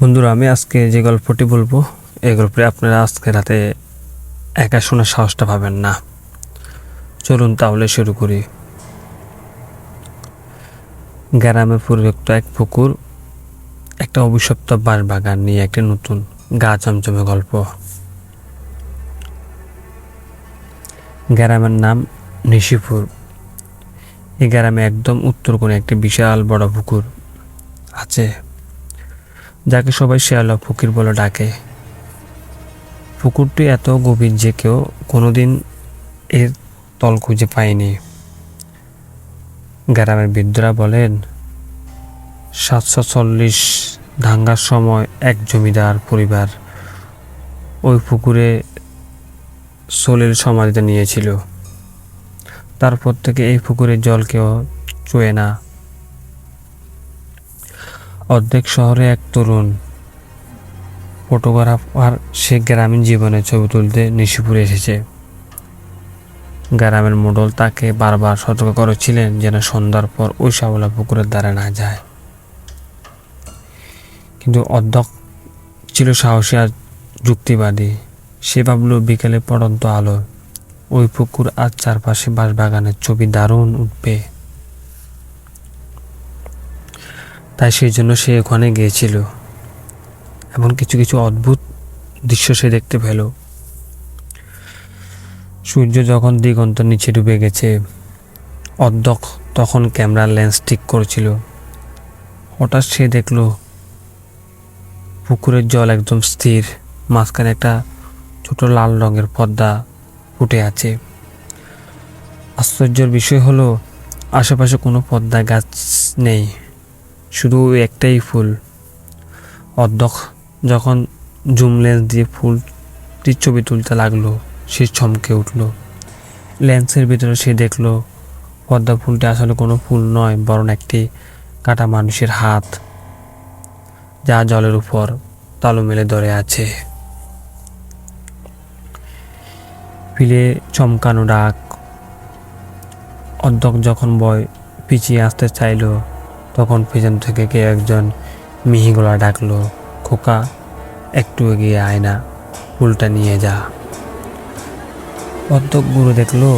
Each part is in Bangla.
বন্ধুরা, আমি আজকে যে গল্পটি বলবো এই গল্পে আপনারা আজকে রাতে একা শোনার সাহসটা পাবেন না। চলুন তাহলে শুরু করি। গ্রামে পরিত্যক্ত এক পুকুর, একটা অভিশপ্ত বাঁশবাগান নিয়ে একটি নতুন গা চমচমে গল্প। গ্রামের নাম নিশিপুর। এই গ্রামে একদম উত্তর কোণে একটি বিশাল বড় পুকুর আছে, যাকে সবাই শেয়ালা ফকির বলে ডাকে। পুকুরটি এত গভীর যে কেউ কোনোদিন এর তল খুঁজে পায়নি। গ্রামের বৃদ্ধরা বলেন, 740 দাঙ্গার সময় এক জমিদার পরিবার ওই পুকুরে সলিল সমাধিতে নিয়েছিল। তারপর থেকে এই পুকুরের জল কেউ চুয়ে না। অর্ধেক শহরে এক তরুণ ফটোগ্রাফার সে গ্রামীণ জীবনে ছবি তুলতে নিশিপুরে এসেছে। গ্রামের মোড়ল তাকে বারবার সতর্ক করেছিলেন যেন সন্ধ্যার পর ওই শ্যাওলা পুকুরের দ্বারা না যায়, কিন্তু অধ্যক্ষ ছিল সাহসী আর যুক্তিবাদী। সে ভাবল বিকেলে পড়ন্ত আলো ওই পুকুর আর চারপাশে বাঁশবাগানের ছবি দারুণ উঠবে। তাই সেই জন্য সে ওখানে গিয়েছিল। এমন কিছু কিছু অদ্ভুত দৃশ্য সে দেখতে পেল। সূর্য যখন দিগন্তের নিচে ডুবে গেছে, অধ্যক্ষ তখন ক্যামেরার লেন্স ঠিক করেছিল। হঠাৎ সে দেখল পুকুরের জল একদম স্থির, মাঝখানে একটা ছোট লাল রঙের পর্দা ফুটে আছে। আশ্চর্যের বিষয় হলো আশেপাশে কোনো পদ্মা গাছ নেই, শুধু একটাই ফুল। অধ্যক্ষ যখন জুম লেন্স দিয়ে ফুলটির ছবি তুলতে লাগলো, সে চমকে উঠল। লেন্সের ভিতরে সে দেখল পদ্মা ফুলটি আসলে কোনো ফুল নয়, বরং একটি কাটা মানুষের হাত, যা জলের উপর তালু মেলে ধরে আছে। ফিলে চমকানো ডাক। অধ্যক্ষ যখন ভয় পিছিয়ে আসতে চাইল, তখন পেছন থেকে কেউ একজন মিহি গলা ডাকলো, খোকা একটু এগিয়ে আয় না, ফুলটা নিয়ে যা। অধ্যক্ষ ঘুরে দেখলো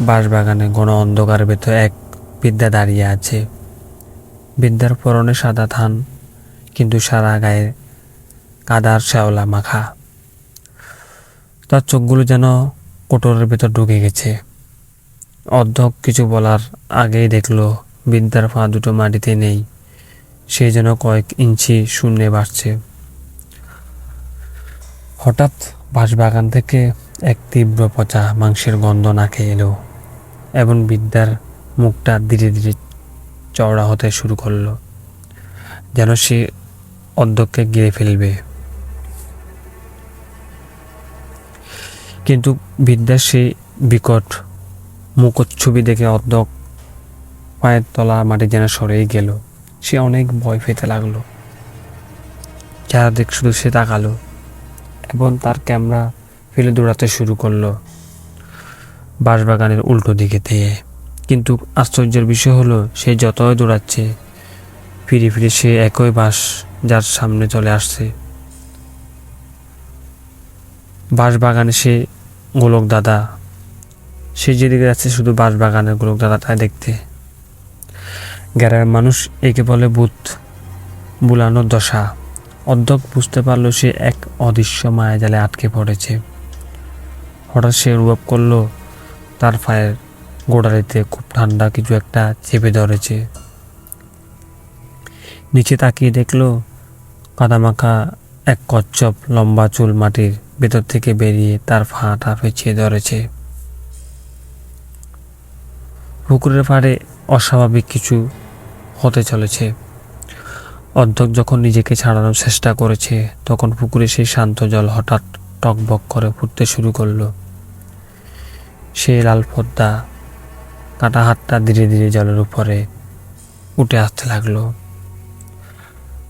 বাঁশবাগানে ঘন অন্ধকারের ভেতর এক বৃদ্ধা দাঁড়িয়ে আছে। বৃদ্ধার পরনে সাদা থান, কিন্তু সারা গায়ে কাদার শ্যাওলা মাখা। তার চোখগুলো যেন কোটরের ভেতর ঢুকে গেছে। অধ্যক্ষ কিছু বলার আগেই দেখলো বৃদ্ধার পা দুটো মাটিতে নেই, সে যেন কয়েক ইঞ্চি শূন্যে ভাসছে। হঠাৎ বাঁশবাগান থেকে এক তীব্র পচা মাংসের গন্ধ নাকে এলো এবং বৃদ্ধার মুখটা ধীরে ধীরে চওড়া হতে শুরু করলো, যেন সে অধ্যক্ষকে গিলে ফেলবে। কিন্তু বৃদ্ধার সেই বিকট মুখচ্ছবি দেখে অধ্যক্ষ পায়ের তলা মাটি যেন সরেই গেল। সে অনেক ভয় পেতে লাগলো। চারদিক শুধু সে তাকালো এবং তার ক্যামেরা ফেলে দৌড়াতে শুরু করলো বাঁশবাগানের উল্টো দিকে থেকে। কিন্তু আশ্চর্যের বিষয় হলো, সে যতই দৌড়াচ্ছে ফিরে ফিরে সে একই বাঁশ যার সামনে চলে আসছে। বাঁশবাগানে সে গোলক দাদা, সে যেদিকে যাচ্ছে শুধু বাঁশবাগানের গোলক দাদাটাই দেখতে। গ্রামের মানুষ একে বলে ভূত বুলানোর দশা। অধ্যক্ষ বুঝতে পারলো সে এক অদৃশ্য মায়াজালে আটকে পড়েছে। হঠাৎ সে অনুভব করলো তার পায়ের গোড়ালিতে খুব ঠান্ডা কিছু একটা চেপে ধরেছে। নিচে তাকিয়ে দেখলো কাদামাখা এক কচ্ছপ লম্বা চুল মাটির ভেতর থেকে বেরিয়ে তার ফাটা পেঁচিয়ে ধরেছে। পুকুরের পাড়ে অস্বাভাবিক কিছু হতে চলেছে। অধ্যক্ষ যখন নিজেকে ছাড়ানোর চেষ্টা করেছে, তখন পুকুরে সেই শান্ত জল হঠাৎ টকবক করে ফুটতে শুরু করলো। সেই লাল পদ্মা কাটা হাতটা ধীরে ধীরে জলের উপরে উঠে আসতে লাগলো।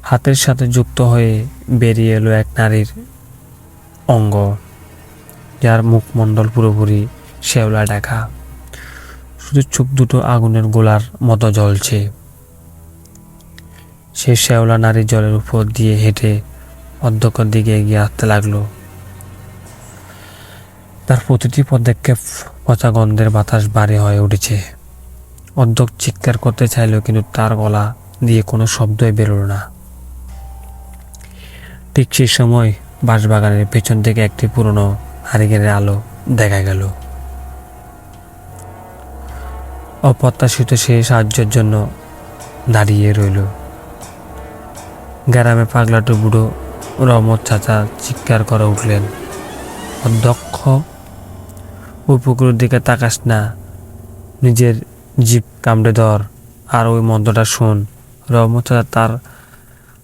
হাতের সাথে যুক্ত হয়ে বেরিয়ে এলো এক নারীর অঙ্গ, যার মুখমণ্ডল পুরোপুরি শ্যাওলা ঢাকা, শুধু চোখ দুটো আগুনের গোলার মতো জ্বলছে। সে শ্যাওলা নারী জলের উপর দিয়ে হেঁটে অধ্যক্ষর দিকে এগিয়ে আসতে লাগলো। তার প্রতিটি পদক্ষেপ পচা গন্ধের বাতাস ভারী হয়ে উঠেছে। অধ্যক্ষ চিৎকার করতে চাইল, কিন্তু তার গলা দিয়ে কোনো শব্দই বেরোল না। ঠিক সেই সময় বাঁশবাগানের পেছন থেকে একটি পুরনো হারিকেনের আলো দেখা গেল। অপ্রত্যাশিত সেই সাহায্যের জন্য দাঁড়িয়ে রইল। গ্রামে পাগলাটু বুড়ো রহমত চাচা চিৎকার করে উঠলেন, অধ্যক্ষ, ওই পুকুরের দিকে তাকাস না, নিজের জিভ কামড়ে ধর আর ওই মন্ত্রটা শোন। রহমত চাচা তার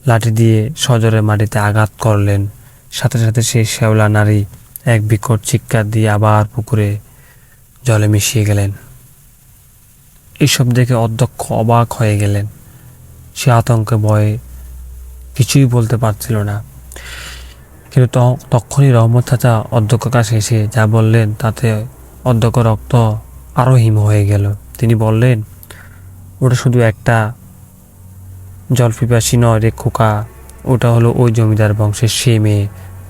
লাঠি দিয়ে সজোরে মাটিতে আঘাত করলেন। সাথে সাথে সেই শ্যাওলা নারী এক বিকট চিৎকার দিয়ে আবার পুকুরে জলে মিশিয়ে গেলেন। এইসব দেখে অধ্যক্ষ অবাক হয়ে গেলেন। সে আতঙ্কে ভয়ে কিছুই বলতে পারছিল না। কিন্তু তখনই রহমত চাচা অধ্যক্ষর কাছে এসে যা বললেন তাতে অধ্যক্ষ রক্ত আরও হিম হয়ে গেল। তিনি বললেন, ওটা শুধু একটা জলপিপাসী নয় রে খোকা, ওটা হলো ওই জমিদার বংশের সে মেয়ে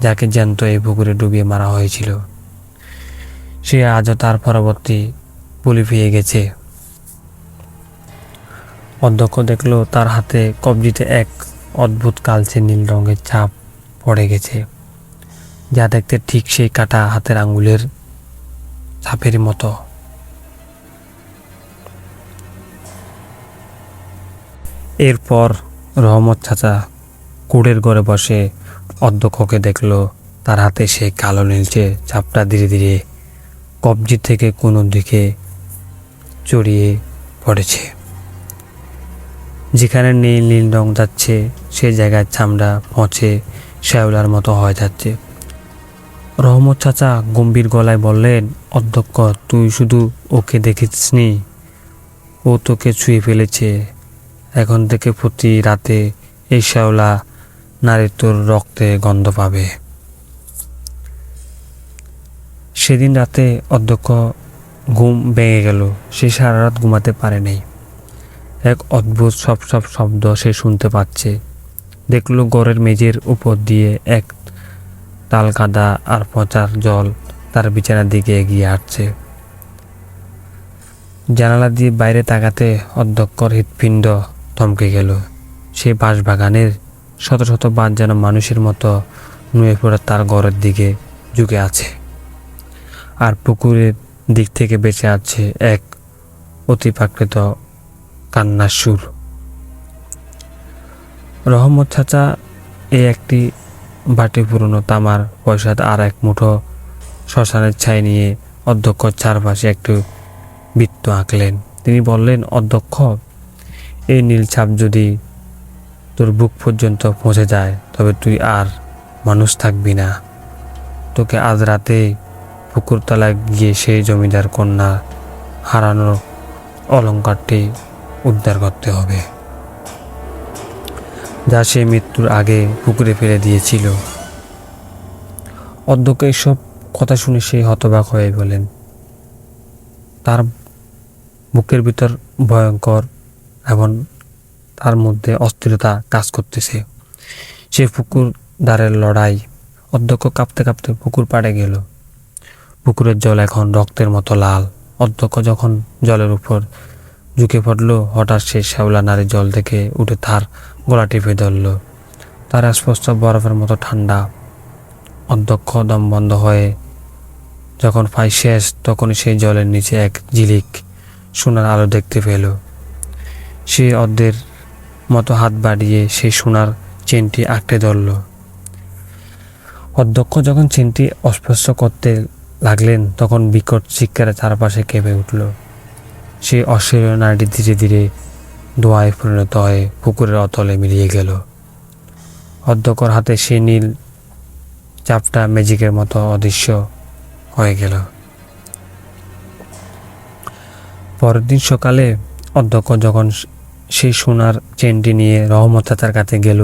যাকে জ্যান্ত এই পুকুরে ডুবিয়ে মারা হয়েছিল। সে আজও তার পরবর্তী বলি পেয়ে গেছে। অধ্যক্ষ দেখল তার হাতে কবজিতে এক অদ্ভুত কালচে নীল রঙের ছাপ পড়ে গেছে, যা দেখতে ঠিক সেই কাটা হাতের আঙ্গুলের ছাপের মতো। এরপর রহমত চাচা কুড়ের ঘরে বসে অধ্যক্ষকে দেখল তার হাতে সেই কালো নীলচে ছাপটা ধীরে ধীরে কবজি থেকে কোনো দিকে চড়িয়ে পড়েছে। যেখানে নীল নীল রং যাচ্ছে সে জায়গায় চামড়া পচে শ্যাওলার মতো হয়ে যাচ্ছে। রহমত চাচা গম্ভীর গলায় বললেন, অধ্যক্ষ, তুই শুধু ওকে দেখিসনি, ও তোকে ছুঁয়ে ফেলেছে। এখন থেকে প্রতি রাতে এই শ্যাওলা নারী তোর রক্তে গন্ধ পাবে। সেদিন রাতে অধ্যক্ষ ঘুম ভেঙে গেল। সে সারা রাত ঘুমাতে পারেনি। এক অদ্ভুত সব শব্দ সে শুনতে পাচ্ছে। দেখলো ঘরের মেঝের উপর দিয়ে এক তাল কাদা আর পচার জল তার বিছানার দিকে এগিয়ে আসছে। জানালা দিয়ে বাইরে তাকাতে অধ্যক্ষর হৃৎপিণ্ড থমকে গেল। সে বাঁশবাগানের শত শত বাঁশ যেন মানুষের মতো নুয়ে পড়ে তার ঘরের দিকে ঝুঁকে আছে, আর পুকুরের দিক থেকে বেঁচে আছে এক অতিপ্রাকৃত কান্নার সুর। রহমত চাচা একটি বাটি পুরনো তামার পয়সা আর এক মুঠো শ্মশানের ছাই নিয়ে অধ্যক্ষর চারপাশে একটু বৃত্ত আঁকলেন। তিনি বললেন, অধ্যক্ষ, এই নীল ছাপ যদি তোর বুক পর্যন্ত পৌঁছে যায় তবে তুই আর মানুষ থাকবি না। তোকে আজ রাতে পুকুরতলায় গিয়ে সেই জমিদার কন্যা হারানোর অলংকারটি উদ্ধার করতে হবে, যা সে মৃত্যুর আগে পুকুরে ফেলে দিয়েছিল। অধ্যক্ষ এসব কথা শুনে সে হতবাক হয়ে বলেন। তার বুকের ভিতর ভয়ঙ্কর এবং তার মধ্যে অস্থিরতা কাজ করতেছে। সে পুকুর ধারের লড়াই। অধ্যক্ষ কাঁপতে কাঁপতে পুকুর পাড়ে গেল। পুকুরের জল এখন রক্তের মতো লাল। অধ্যক্ষ যখন জলের উপর ঝুঁকে পড়ল, হঠাৎ সে শ্যাওলা নারী জল থেকে উঠে তার গলা টিপে ধরল। তার স্পষ্ট বরফের মতো ঠান্ডা। অধ্যক্ষ দম বন্ধ হয়ে যখন পায় শেষ, তখনই সেই জলের নিচে এক ঝিলিক সোনার আলো দেখতে পেল। সে অর্ধের মতো হাত বাড়িয়ে সেই সোনার চেনটি আঁকড়ে ধরল। অধ্যক্ষ যখন চেনটি অস্পর্শ করতে লাগলেন, তখন বিকট চিৎকারে চারপাশে কেঁপে উঠল। সেই অশরীরীয় নারীটি ধীরে ধীরে ধোঁয়ায় পরিণত হয়ে পুকুরের অতলে মিলিয়ে গেল। অধ্যক্ষর হাতে সেই নীল চাপটা ম্যাজিকের মতো অদৃশ্য হয়ে গেল। পরের দিন সকালে অধ্যক্ষ যখন সেই সোনার চেনটি নিয়ে রহমত চাচার কাছে গেল,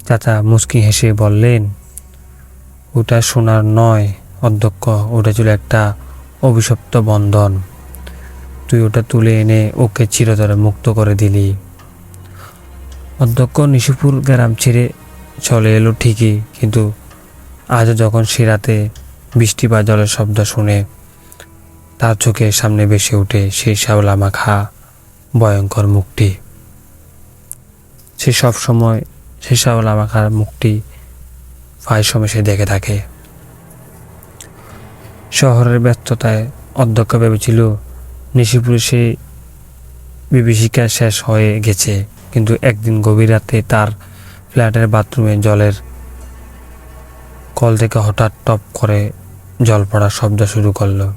চাচা মুচকি হেসে বললেন, ওটা সোনার নয় অধ্যক্ষ, ওটা ছিল একটা অভিশপ্ত বন্ধন। তুই ওটা তুলে এনে ওকে চিরতরে মুক্ত করে দিলি। অধ্যক্ষ নিশিপুর গ্রাম ছেড়ে চলে এলো ঠিকই, কিন্তু আজও যখন সে রাতে বৃষ্টি বা জলের শব্দ শুনে তার চোখের সামনে ভেসে ওঠে সেই শ্যাওলা মাখা ভয়ঙ্কর মুখটি। সে সবসময় সেই শ্যাওলা মাখার মুখটি প্রায় সময় সে দেখে থাকে। শহরের ব্যস্ততায় অধ্যক্ষ ভেবেছিল নিশিপুরে সে বিভীষিকা শেষ হয়ে গেছে, কিন্তু একদিন গভীর রাতে তার ফ্ল্যাটের বাথরুমে জলের কল থেকে হঠাৎ টপ করে জল পড়ার শব্দ শুরু করলো।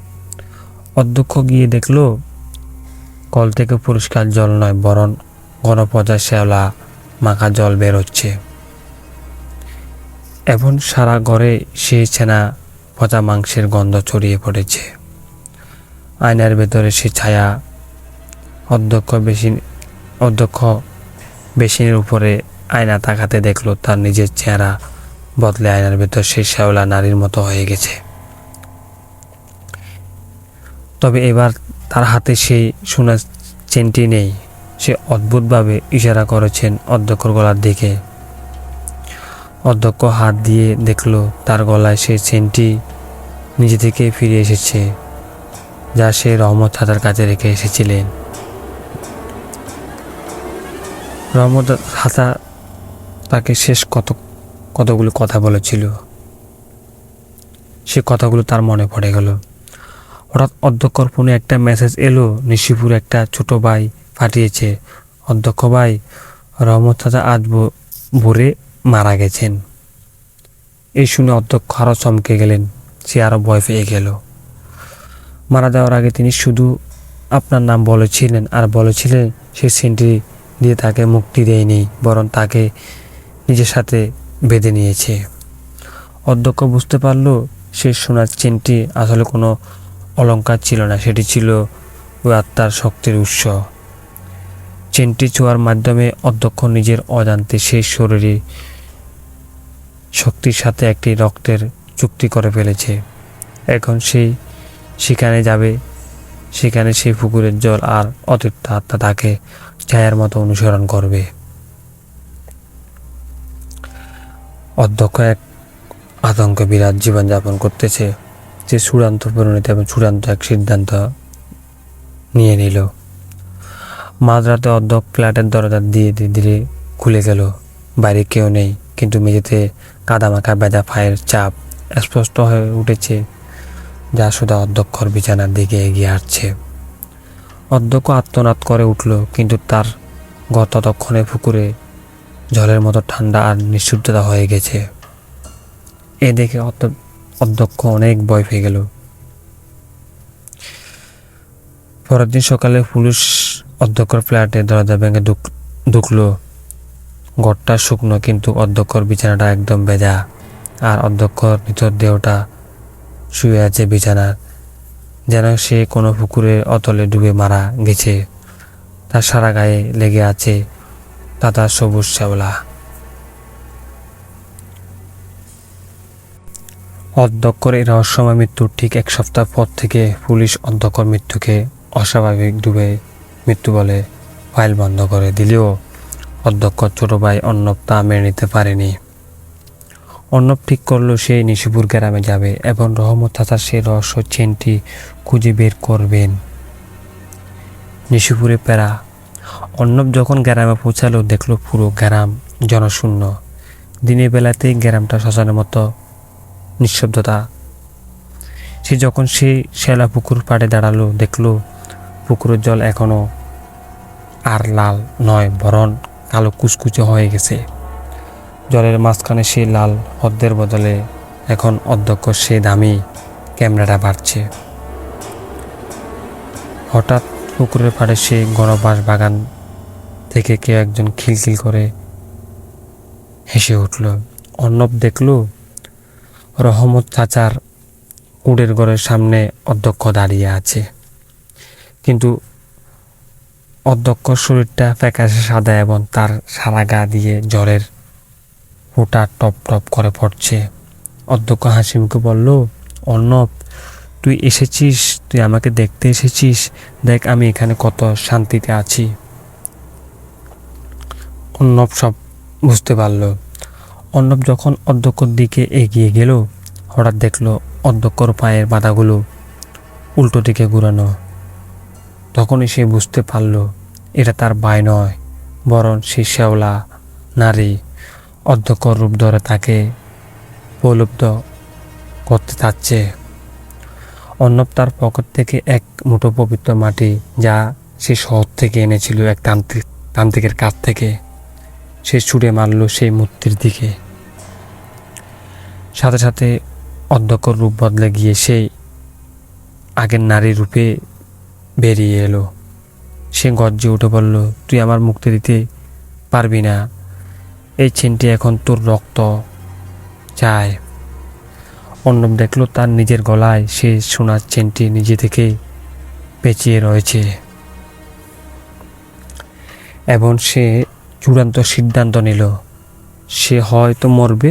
অধ্যক্ষ গিয়ে দেখলো কল থেকে পরিষ্কার জল নয়, বরং ঘনপচা শ্যাওলা মাখা জল বের হচ্ছে। এখন সারা ঘরে সেই চেনা পচা মাংসের গন্ধ ছড়িয়ে পড়েছে। আয়নার ভেতরে সে ছায়া। অধ্যক্ষ বেসিনের উপরে আয়না তাকাতে দেখলো তার নিজের চেহারা বদলে আয়নার ভেতর সেই শ্যাওলা নারীর মতো হয়ে গেছে। তবে এবার তার হাতে সেই সোনার চেনটি নেই। সে অদ্ভুতভাবে ইশারা করেছেন অধ্যক্ষর গলার দিকে। অধ্যক্ষ হাত দিয়ে দেখলো তার গলায় সেই চেনটি নিজে থেকে ফিরে এসেছে, যা সে রহমত চাচার কাছে রেখে এসেছিলেন। রহমত চাচা তাকে শেষ কতগুলো কথা বলেছিল, সে কথাগুলো তার মনে পড়ে গেল। হঠাৎ অধ্যক্ষর ফোনে একটা মেসেজ এলো, নিশিপুর একটা ছোট ভাই পাঠিয়েছে। অধ্যক্ষ ভাই, রহমত চাচা আজ ভোরে মারা গেছেন। এই শুনে অধ্যক্ষ আরও চমকে গেলেন, সে আরও ভয় পেয়ে গেল। মারা যাওয়ার আগে তিনি শুধু আপনার নাম বলেছিলেন, আর বলেছিলেন সে সেন্টি দিয়ে তাকে মুক্তি দেয়নি, বরং তাকে নিজের সাথে বেঁধে নিয়েছে। অধ্যক্ষ বুঝতে পারল সে সোনার চেনটি আসলে কোনো অলংকার ছিল না, সেটি ছিল ওই আত্মার শক্তির উৎস। চেনটি ছোঁয়ার মাধ্যমে অধ্যক্ষ নিজের অজান্তে সেই শরীরে শক্তির সাথে একটি রক্তের চুক্তি করে ফেলেছে। এখন সেই সেখানে যাবে, সেখানে সেই পুকুরের জল আর অতৃপ্ত আত্মা তাকে ছায়ার মতো অনুসরণ করবে। অধ্যক্ষ এক আতঙ্ক বিরাট জীবনযাপন করতেছে। যে চূড়ান্ত পরিণতি এবং চূড়ান্ত এক সিদ্ধান্ত নিয়ে নিল। মাঝরাতে অধ্যক্ষ ফ্ল্যাটের দরজা দিয়ে ধীরে খুলে গেল। বাইরে কেউ নেই, কিন্তু মেঝেতে কাদামাখা ভেজা পায়ের চাপ স্পষ্ট হয়ে উঠেছে, যা শুধু অধ্যক্ষর বিছানার দিকে এগিয়ে আসছে। অধ্যক্ষ আত্মনাদ করে উঠল, কিন্তু তার ঘর ততক্ষণে পুকুরে জলের মতো ঠান্ডা আর নিঃশব্দতা হয়ে গেছে। এ দেখে অধ্যক্ষ অনেক ভয় পেয়ে গেল। পরের দিন সকালে পুলিশ অধ্যক্ষর ফ্ল্যাটে দরজা ভেঙে ঢুকলো। ঘরটা শুকনো, কিন্তু অধ্যক্ষর বিছানাটা একদম ভেজা, আর অধ্যক্ষর মৃতর দেহটা শুয়ে আছে বিছানার, যেন সে কোনো পুকুরের অতলে ডুবে মারা গেছে। তার সারা গায়ে লেগে আছে তাতা সবুজ শ্যাওলা। অধ্যক্ষর এই রহস্যময় মৃত্যুর ঠিক এক সপ্তাহ পর থেকে পুলিশ অধ্যক্ষর মৃত্যুকে অস্বাভাবিক ডুবে মৃত্যু বলে ফাইল বন্ধ করে দিলেও অধ্যক্ষ ছোট ভাই অর্ণব তা মেনে নিতে পারেনি। অর্ণব ঠিক করলো সে নিশিপুর গ্রামে যাবে এবং রহমত চাচার সেই রহস্য চেনটি খুঁজে বের করবেন। নিশিপুরে পেরা অর্ণব যখন গ্রামে পৌঁছালো, দেখলো পুরো গ্রাম জনশূন্য। দিনের বেলাতেই গ্রামটা শ্মশানের মতো নিঃশব্দতা। সে যখন সেই শ্যালা পুকুর পাড়ে দাঁড়ালো, দেখলো পুকুরের জল এখনো আর লাল নয়, বরং কালো কুচকুচে হয়ে গেছে। জলের মাঝখানে সেই লাল পদ্মের বদলে এখন অধ্যক্ষ সে দামি ক্যামেরাটা বাড়ছে। হঠাৎ পুকুরের পাড়ে সেই ঘনবাস বাগান থেকে কেউ একজন খিলখিল করে হেসে উঠল। অর্ণব দেখল রহমত চাচার কুড়ের ঘরের সামনে অধ্যক্ষ দাঁড়িয়ে আছে, কিন্তু অধ্যক্ষর শরীরটা ফ্যাকাশে সাদা এবং তার সারা গা দিয়ে জলের ফোঁটা টপ টপ করে পড়ছে। অধ্যক্ষ হাসি মুখে বলল, অর্ণব, তুই এসেছিস, তুই আমাকে দেখতে এসেছিস। দেখ আমি এখানে কত শান্তিতে আছি। অর্ণব সব বুঝতে পারল। অর্ণব যখন অধ্যক্ষর দিকে এগিয়ে গেল, হঠাৎ দেখলো অধ্যক্ষর পায়ের বাধাগুলো উল্টো দিকে ঘুরানো। তখনই সে বুঝতে পারল এটা তার ভাই নয়, বরং সে শ্যাওলা নারী অধ্যক্ষর রূপ ধরে তাকে প্রলুব্ধ করতে চাচ্ছে। অর্ণব তার পকেট থেকে এক মুঠো পবিত্র মাটি, যা সে শহর থেকে এনেছিল এক তান্ত্রিকের কাছ থেকে, সে ছুঁড়ে মারল সেই মূর্তির দিকে। সাথে সাথে অধ্যক্ষর রূপ বদলে গিয়ে সেই আগের নারী রূপে বেরিয়ে এলো। সে গর্জে উঠে বলল, তুই আমার মুক্তি দিতে পারবি না, এই চেনটি এখন তোর রক্ত চায়। অর্ণব দেখলো তার নিজের গলায় সে সোনার চেনটি নিজে থেকে পেঁচিয়ে রয়েছে, এবং সে চূড়ান্ত সিদ্ধান্ত নিল সে হয়তো মরবে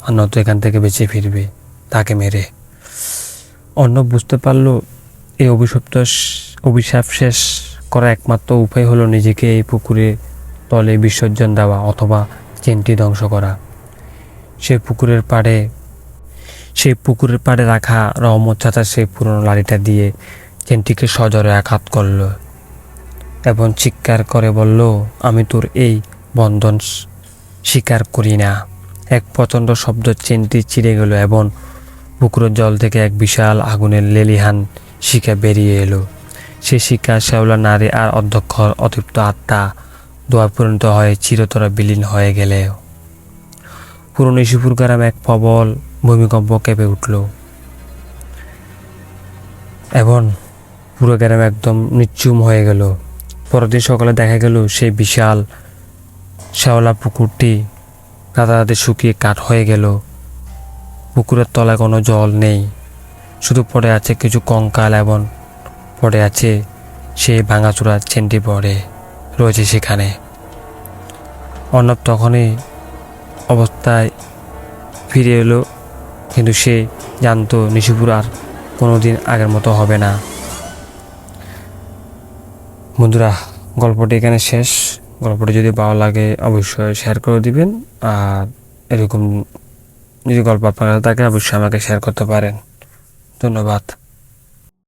আর নয়তো এখান থেকে বেঁচে ফিরবে তাকে মেরে। অর্ণব বুঝতে পারল এই অভিশাপ শেষ করা একমাত্র উপায় হলো নিজেকে এই পুকুরে তলে বিসর্জন দেওয়া অথবা চেনটি ধ্বংস করা। সেই পুকুরের পাড়ে রাখা রহমত চাচা সেই পুরনো লাঠিটা দিয়ে চেনটিকে সজোরে আঘাত করল এবং চিৎকার করে বলল, আমি তোর এই বন্ধন স্বীকার করি না। এক প্রচণ্ড শব্দ চেনটি চিড়ে গেল এবং পুকুরের জল থেকে এক বিশাল আগুনের লেলিহান শিখা বেরিয়ে এলো। সে শিখা শ্যাওলা নারী আর অধ্যক্ষর অতৃপ্ত আত্মা দোয়া পরিণত হয়ে চিরতরে বিলীন হয়ে গেলে পুরো নিশিপুর গ্রামে এক প্রবল ভূমিকম্প কেঁপে উঠল এবং পুরো গ্রাম একদম নিশ্চুম হয়ে গেল। পরের দিন সকালে দেখা গেল সেই বিশাল শ্যাওলা পুকুরটি রাতারাতি শুকিয়ে কাঠ হয়ে গেল। পুকুরের তলায় কোনো জল নেই, শুধু পড়ে আছে কিছু কঙ্কাল এবং পড়ে আছে সেই ভাঙাচোরা চেনটি পড়ে রয়েছে সেখানে। অর্ণব তখনই অবস্থায় ফিরে এলো, কিন্তু সে জানতো নিশিপুর আর কোনোদিন আগের মতো হবে না। বন্ধুরা, গল্পটি এখানে শেষ। গল্পটি যদি ভালো লাগে অবশ্যই শেয়ার করে দিবেন, আর এরকম যদি গল্প আপনার কাছে থাকে অবশ্যই আমাকে শেয়ার করতে পারেন। ধন্যবাদ।